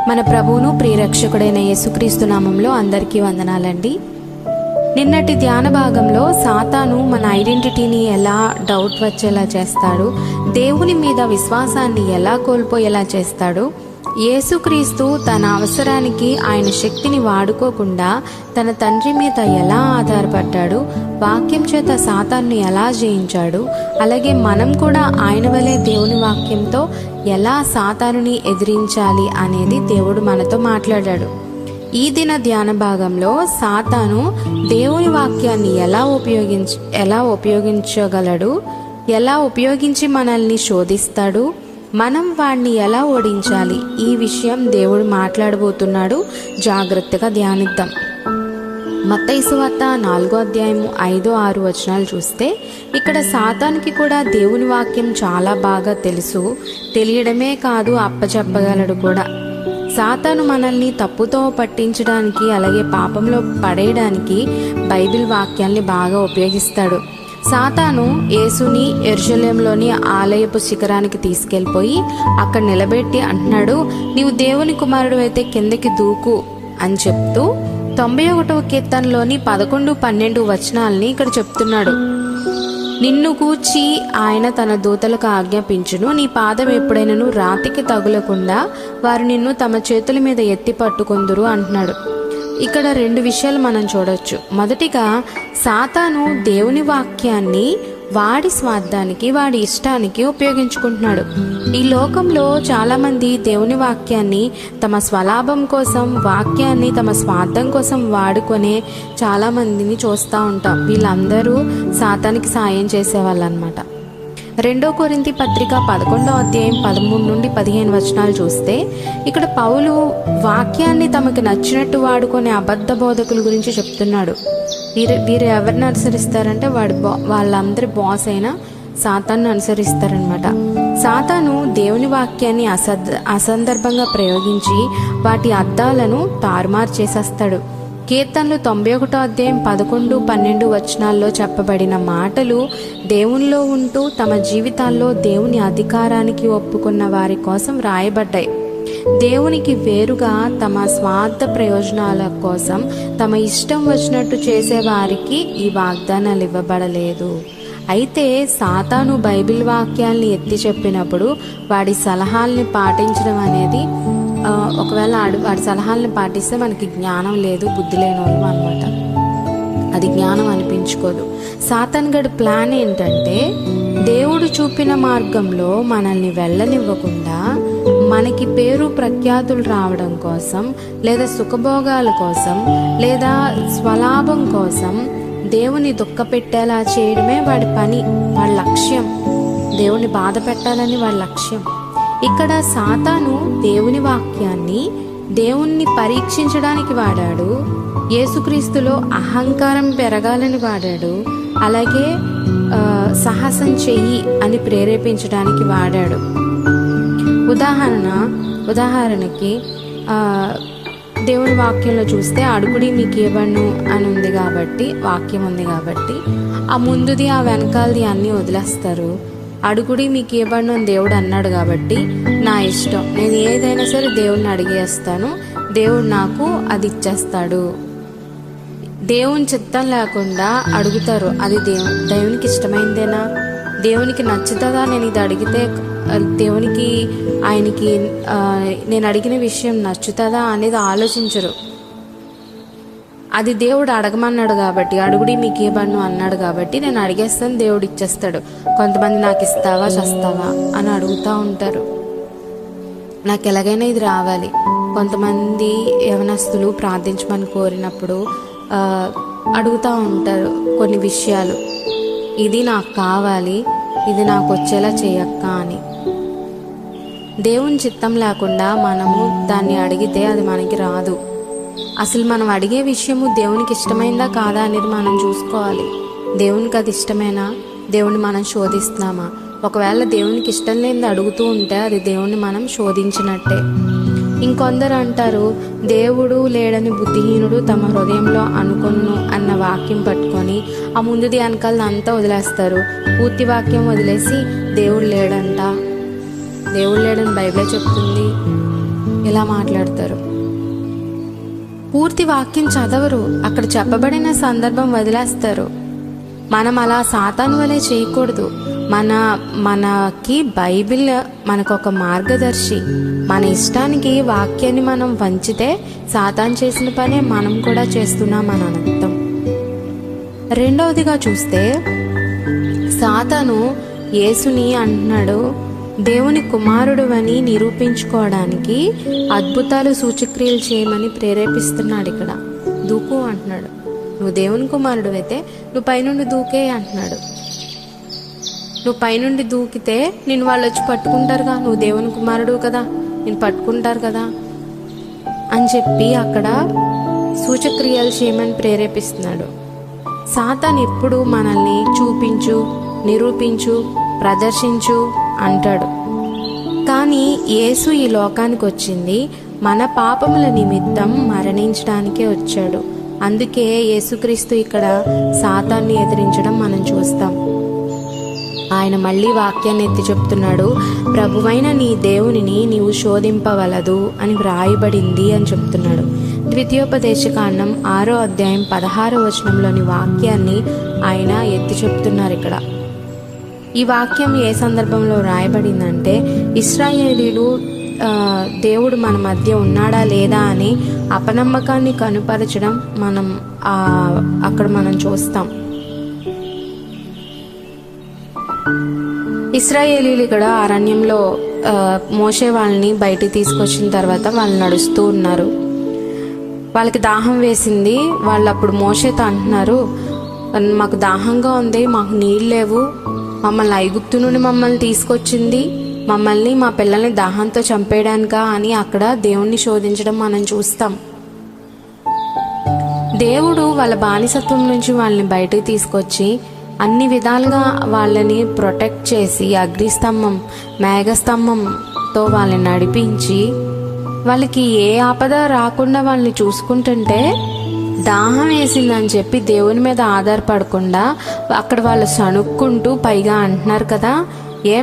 మన ప్రభువును ప్రియరక్షకుడైన యేసుక్రీస్తు నామంలో అందరికీ వందనాలండి. నిన్నటి ధ్యాన భాగంలో సాతాను మన ఐడెంటిటీని ఎలా డౌట్ వచ్చేలా చేస్తాడు, దేవుని మీద విశ్వాసాన్ని ఎలా కోల్పోయేలా చేస్తాడు, యేసుక్రీస్తు తన అవసరానికి ఆయన శక్తిని వాడుకోకుండా తన తండ్రి మీద ఎలా ఆధారపడ్డాడు, వాక్యం చేత సాతాన్ని ఎలా జయించాడు, అలాగే మనం కూడా ఆయన వలె దేవుని వాక్యంతో ఎలా సాతానుని ఎదిరించాలి అనేది దేవుడు మనతో మాట్లాడాడు. ఈ దిన ధ్యాన భాగంలో సాతాను దేవుని వాక్యాన్ని ఎలా ఉపయోగించగలడు, ఎలా ఉపయోగించి మనల్ని శోధిస్తాడు, మనం వాడిని ఎలా ఓడించాలి, ఈ విషయం దేవుడు మాట్లాడబోతున్నాడు. జాగ్రత్తగా ధ్యానిద్దాం. మత్తయి సువార్త 4వ అధ్యాయము 5, 6 వచనాలు చూస్తే ఇక్కడ సాతానుకి కూడా దేవుని వాక్యం చాలా బాగా తెలుసు. తెలియడమే కాదు, అప్పచెప్పగలడు కూడా. సాతాను మనల్ని తప్పుతో పట్టించడానికి, అలాగే పాపంలో పడేయడానికి బైబిల్ వాక్యాన్ని బాగా ఉపయోగిస్తాడు. సాతాను యేసుని యెరూషలేములోని ఆలయపు శిఖరానికి తీసుకెళ్ళిపోయి అక్కడ నిలబెట్టి అంటున్నాడు, నీవు దేవుని కుమారుడు అయితే కిందకి దూకు అని చెప్తూ 91వ కీర్తనలోని 11, 12 వచనాలని ఇక్కడ చెప్తున్నాడు. నిన్ను కూర్చి ఆయన తన దూతలకు ఆజ్ఞాపించును, నీ పాదం ఎప్పుడైనాను రాతికి తగులకుండా వారు నిన్ను తమ చేతుల మీద ఎత్తి పట్టుకొందురు అంటున్నాడు. ఇక్కడ 2 విషయాలు మనం చూడొచ్చు. మొదటిగా సాతాను దేవుని వాక్యాన్ని వాడి స్వార్థానికి, వాడి ఇష్టానికి ఉపయోగించుకుంటున్నాడు. ఈ లోకంలో చాలామంది దేవుని వాక్యాన్ని తమ స్వలాభం కోసం, వాక్యాన్ని తమ స్వార్థం కోసం వాడుకునే చాలామందిని చూస్తూ ఉంటాం. వీళ్ళందరూ సాతానికి సాయం చేసేవాళ్ళు అనమాట. 2 కొరింథీ పత్రిక 11వ అధ్యాయం 13 నుండి 15 వచనాలు చూస్తే ఇక్కడ పౌలు వాక్యాన్ని తమకు నచ్చినట్టు వాడుకునే అబద్ధ బోధకుల గురించి చెప్తున్నాడు. వీరు ఎవరిని అనుసరిస్తారంటే వాళ్ళందరి బాస్ అయిన సాతాను అనుసరిస్తారనమాట. సాతాను దేవుని వాక్యాన్ని అసందర్భంగా ప్రయోగించి వాటి అర్థాలను తారుమారు చేసేస్తాడు. కీర్తనలు 91వ అధ్యాయం 11, 12 వచనాల్లో చెప్పబడిన మాటలు దేవునిలో ఉంటూ తమ జీవితాల్లో దేవుని అధికారానికి ఒప్పుకున్న వారి కోసం రాయబడ్డాయి. దేవునికి వేరుగా తమ స్వార్థ ప్రయోజనాల కోసం తమ ఇష్టం వచ్చినట్టు చేసేవారికి ఈ వాగ్దానాలు ఇవ్వబడలేదు. అయితే సాతాను బైబిల్ వాక్యాల్ని ఎత్తి చెప్పినప్పుడు వాడి సలహాల్ని పాటించడం అనేది, ఒకవేళ వాడి సలహాలను పాటిస్తే మనకి జ్ఞానం లేదు, బుద్ధి లేని వాళ్ళం అనమాట. అది జ్ఞానం అనిపించుకోదు. సాతాన్ గడి ప్లాన్ ఏంటంటే దేవుడు చూపిన మార్గంలో మనల్ని వెళ్ళనివ్వకుండా మనకి పేరు ప్రఖ్యాతులు రావడం కోసం, లేదా సుఖభోగాల కోసం, లేదా స్వలాభం కోసం దేవుని దుఃఖపెట్టేలా చేయడమే వాడి పని, వాడి లక్ష్యం. దేవుని బాధ పెట్టాలని వాడి లక్ష్యం. ఇక్కడ సాతాను దేవుని వాక్యాన్ని దేవుణ్ణి పరీక్షించడానికి వాడాడు, యేసుక్రీస్తులో అహంకారం పెరగాలని వాడాడు, అలాగే సాహసం చెయ్యి అని ప్రేరేపించడానికి వాడాడు. ఉదాహరణకి దేవుని వాక్యంలో చూస్తే అడుగుడి మీకు ఇవ్వను అని ఉంది కాబట్టి, వాక్యం ఉంది కాబట్టి ఆ ముందుది ఆ వెనకాలది అన్నీ వదిలేస్తారు. అడుగుడి మీకు ఇవ్వను అని దేవుడు అన్నాడు కాబట్టి నా ఇష్టం, నేను ఏదైనా సరే దేవుడిని అడిగేస్తాను, దేవుడు నాకు అది ఇచ్చేస్తాడు. దేవుని చిత్తం లేకుండా అడుగుతారు. అది దేవునికి ఇష్టమైందేనా, దేవునికి నచ్చుతుందా, నేను ఇది అడిగితే దేవునికి, ఆయనకి నేను అడిగిన విషయం నచ్చుతుందా అనేది ఆలోచించరు. అది దేవుడు అడగమన్నాడు కాబట్టి, అడుగుడి మీకు ఇవ్వను అన్నాడు కాబట్టి నేను అడిగేస్తాను, దేవుడు ఇచ్చేస్తాడు. కొంతమంది నాకు ఇస్తావా చస్తావా అని అడుగుతూ ఉంటారు, నాకు ఎలాగైనా ఇది రావాలి. కొంతమంది యవనస్తులు ప్రార్థించమని కోరినప్పుడు అడుగుతూ ఉంటారు కొన్ని విషయాలు, ఇది నాకు కావాలి, ఇది నాకు వచ్చేలా చేయక్క అని. దేవుని చిత్తం లేకుండా మనము దాన్ని అడిగితే అది మనకి రాదు. అసలు మనం అడిగే విషయము దేవునికి ఇష్టమైందా కాదా అనేది మనం చూసుకోవాలి. దేవునికి అది ఇష్టమేనా, దేవుని మనం శోధిస్తున్నామా? ఒకవేళ దేవునికి ఇష్టం లేనిది అడుగుతూ ఉంటే అది దేవుణ్ణి మనం శోధించినట్టే. ఇంకొందరు అంటారు, దేవుడు లేడని బుద్ధిహీనుడు తమ హృదయంలో అనుకొను అన్న వాక్యం పట్టుకొని ఆ ముందుది వెనకాలని అంతా వదిలేస్తారు. పూర్తి వాక్యం వదిలేసి దేవుడు లేడంట, దేవుడు లేడని బైబిలే చెప్తుంది, ఇలా ఇలా మాట్లాడతారు. పూర్తి వాక్యం చదవరు, అక్కడ చెప్పబడిన సందర్భం వదిలేస్తారు. మనం అలా సాతాను వలె చేయకూడదు. మనకి బైబిల్ మనకు ఒక మార్గదర్శి. మన ఇష్టానికి వాక్యాన్ని మనం వంచితే సాతాను చేసిన పనే మనం కూడా చేస్తున్నామని అర్థం. రెండవదిగా చూస్తే సాతాను యేసుని అంటున్నాడు, దేవుని కుమారుడు అని నిరూపించుకోవడానికి అద్భుతాలు సూచక్రియలు చేయమని ప్రేరేపిస్తున్నాడు. ఇక్కడ దూకు అంటున్నాడు. నువ్వు దేవుని కుమారుడు అయితే నువ్వు పైనుండి దూకే అంటున్నాడు. నువ్వు పైనుండి దూకితే నేను వాళ్ళు వచ్చి పట్టుకుంటారుగా, నువ్వు దేవుని కుమారుడు కదా, నేను పట్టుకుంటారు కదా అని చెప్పి అక్కడ సూచక్రియలు చేయమని ప్రేరేపిస్తున్నాడు. సాతాను ఎప్పుడు మనల్ని చూపించు, నిరూపించు, ప్రదర్శించు అంటాడు. కానీ యేసు ఈ లోకానికి వచ్చింది మన పాపముల నిమిత్తం మరణించడానికే వచ్చాడు. అందుకే యేసుక్రీస్తు ఇక్కడ సాతాన్ని ఎదిరించడం మనం చూస్తాం. ఆయన మళ్ళీ వాక్యాన్ని ఎత్తి చెప్తున్నాడు, ప్రభువైన నీ దేవునిని నీవు శోధింపవలదు అని వ్రాయబడింది అని చెప్తున్నాడు. ద్వితీయోపదేశకాండం 6వ అధ్యాయం 16వ వచనంలోని వాక్యాన్ని ఆయన ఎత్తి చెప్తున్నారు. ఇక్కడ ఈ వాక్యం ఏ సందర్భంలో రాయబడిందంటే, ఇశ్రాయేలీలు దేవుడు మన మధ్య ఉన్నాడా లేదా అని అపనమ్మకాన్ని కనుపరచడం అక్కడ మనం చూస్తాం. ఇశ్రాయేలీలు ఇక్కడ అరణ్యంలో మోషే వాళ్ళని బయటికి తీసుకొచ్చిన తర్వాత వాళ్ళు నడుస్తూ ఉన్నారు. వాళ్ళకి దాహం వేసింది. వాళ్ళు అప్పుడు మోషేతో అంటున్నారు, మాకు దాహంగా ఉంది, మాకు నీళ్ళు లేవు, మమ్మల్ని ఐగుప్తు నుండి మమ్మల్ని తీసుకొచ్చింది, మమ్మల్ని మా పిల్లల్ని దాహంతో చంపేయడానికా అని అక్కడ దేవుణ్ణి శోధించడం మనం చూస్తాం. దేవుడు వాళ్ళ బానిసత్వం నుంచి వాళ్ళని బయటకు తీసుకొచ్చి అన్ని విధాలుగా వాళ్ళని ప్రొటెక్ట్ చేసి అగ్నిస్తంభం, మేఘస్తంభంతో వాళ్ళని నడిపించి వాళ్ళకి ఏ ఆపద రాకుండా వాళ్ళని చూసుకుంటుంటే, దాహం వేసిందని చెప్పి దేవుని మీద ఆధారపడకుండా అక్కడ వాళ్ళు సణుక్కుంటూ పైగా అంటున్నారు కదా,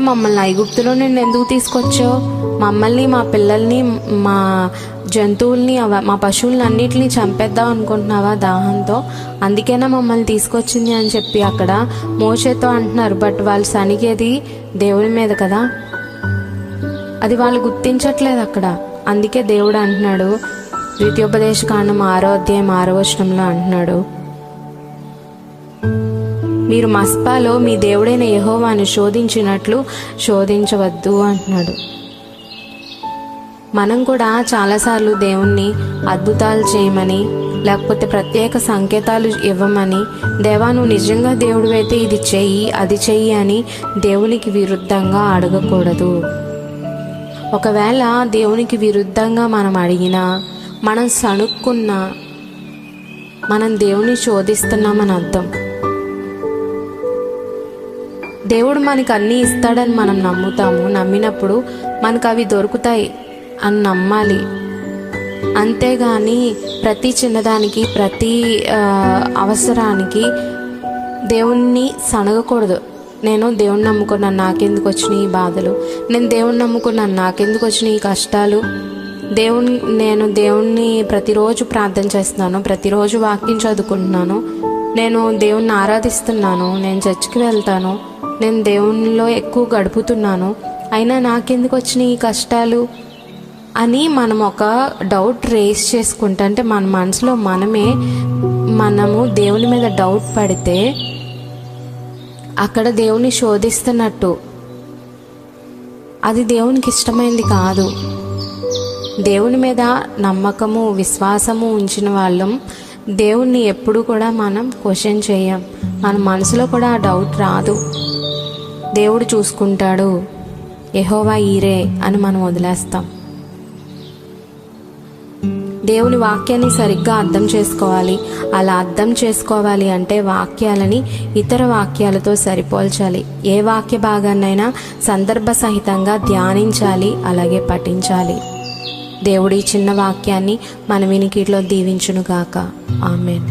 మమ్మల్ని ఐగుప్తులో నేను ఎందుకు తీసుకొచ్చావు, మమ్మల్ని, మా పిల్లల్ని, మా జంతువుల్ని, మా పశువుల్ని అన్నిటిని చంపేద్దాం అనుకుంటున్నావా దాహంతో, అందుకేనా మమ్మల్ని తీసుకొచ్చింది అని చెప్పి అక్కడ మోషేతో అంటున్నారు. బట్ వాళ్ళు సనిగేది దేవుని మీద కదా, అది వాళ్ళు గుర్తించట్లేదు అక్కడ. అందుకే దేవుడు అంటున్నాడు, ద్వితీయోపదేశకాండం 6వ అధ్యాయం 6వ వచనంలో అంటున్నాడు, మీరు మస్పాలో మీ దేవుడైన యెహోవాను శోధించినట్లు శోధించవద్దు అంటున్నాడు. మనం కూడా చాలాసార్లు దేవుణ్ణి అద్భుతాలు చేయమని, లేకపోతే ప్రత్యేక సంకేతాలు ఇవ్వమని, దేవా నువ్వు నిజంగా దేవుడివైతే ఇది చెయ్యి, అది చెయ్యి అని దేవునికి విరుద్ధంగా అడగకూడదు. ఒకవేళ దేవునికి విరుద్ధంగా మనం అడిగినా, మనం సణుక్కున్నా, మనం దేవుని శోధిస్తున్నామని అర్థం. దేవుడు మనకు అన్నీ ఇస్తాడని మనం నమ్ముతాము. నమ్మినప్పుడు మనకు అవి దొరుకుతాయి అని నమ్మాలి. అంతేగాని ప్రతి చిన్నదానికి, ప్రతి అవసరానికి దేవుణ్ణి సనగకూడదు. నేను దేవుణ్ణి నమ్ముకున్నాను, నాకెందుకు వచ్చినాయి ఈ బాధలు, నేను దేవుణ్ణి నమ్ముకున్నాను, నాకెందుకు వచ్చినాయి ఈ కష్టాలు, నేను దేవుణ్ణి ప్రతిరోజు ప్రార్థన చేస్తున్నాను, ప్రతిరోజు వాక్యం చదువుకుంటున్నాను, నేను దేవుణ్ణి ఆరాధిస్తున్నాను, నేను చర్చికి వెళ్తాను, నేను దేవునిలో ఎక్కువ గడుపుతున్నాను, అయినా నాకెందుకు వచ్చినాయి ఈ కష్టాలు అని మనం ఒక డౌట్ రేస్ చేసుకుంటే, అంటే మన మనసులో మనము దేవుని మీద డౌట్ పడితే అక్కడ దేవుని శోధిస్తున్నట్టు. అది దేవునికి ఇష్టమైంది కాదు. దేవుని మీద నమ్మకము, విశ్వాసము ఉంచిన వాళ్ళం దేవుణ్ణి ఎప్పుడు కూడా మనం క్వశ్చన్ చేయం. మన మనసులో కూడా ఆ డౌట్ రాదు. దేవుడు చూసుకుంటాడు, యెహోవా ఈరే అని మనం వదిలేస్తాం. దేవుని వాక్యాన్ని సరిగ్గా అర్థం చేసుకోవాలి. అలా అర్థం చేసుకోవాలి అంటే వాక్యాలని ఇతర వాక్యాలతో సరిపోల్చాలి. ఏ వాక్య భాగాన్నైనా సందర్భ సహితంగా ధ్యానించాలి, అలాగే పఠించాలి. దేవుడి చిన్న వాక్యాన్ని మన వినికిడిలో దీవించునుగాక. ఆమేన్.